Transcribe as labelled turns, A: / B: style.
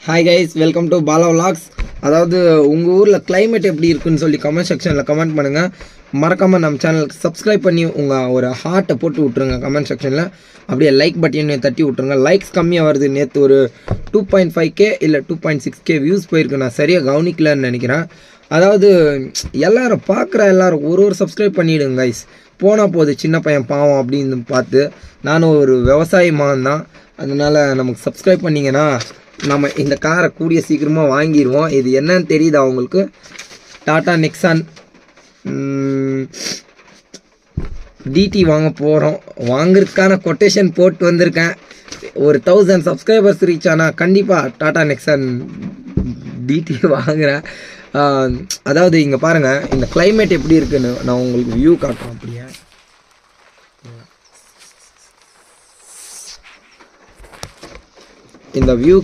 A: Hi guys, welcome to Bala vlogs. அதாவது உங்கள் ஊரில் கிளைமேட் எப்படி இருக்குன்னு சொல்லி கமெண்ட் செக்ஷனில் கமெண்ட் பண்ணுங்கள். மறக்காமல் நம்ம சேனலுக்கு சப்ஸ்கிரைப் பண்ணி உங்கள் ஒரு ஹார்ட்டை போட்டு விட்ருங்க கமெண்ட் செக்ஷனில். அப்படியே லைக் பட்டனையும் தட்டி விட்ருங்க. லைக்ஸ் கம்மியாக வருது. நேற்று ஒரு 2.5K இல்லை 2.6K வியூஸ் போயிருக்கு. நான் சரியாக கவனிக்கலன்னு நினைக்கிறேன். அதாவது எல்லோரும் பார்க்குற எல்லோரும் ஒரு சப்ஸ்கிரைப் பண்ணிவிடுங்க கைஸ். போனால் போகுது, சின்ன பையன் பாவம் அப்படின்னு பார்த்து. நானும் ஒரு விவசாயி மகன் தான், அதனால் நமக்கு சப்ஸ்கிரைப் பண்ணிங்கன்னா நம்ம இந்த காரை கூடிய சீக்கிரமாக வாங்கிடுவோம். இது என்னன்னு தெரியுது அவங்களுக்கு. டாடா நெக்ஸான் டிடி வாங்க போகிறோம். வாங்குறதுக்கான கொட்டேஷன் போட்டு வந்திருக்கேன். ஒரு 1000 சப்ஸ்கிரைபர்ஸ் ரீச் ஆனால் கண்டிப்பாக டாடா நெக்ஸான் டிடி வாங்குகிறேன். அதாவது இங்கே பாருங்கள், இந்த கிளைமேட் எப்படி இருக்குன்னு நான் உங்களுக்கு வியூ காட்டுறேன். அப்படியே இந்த வியூ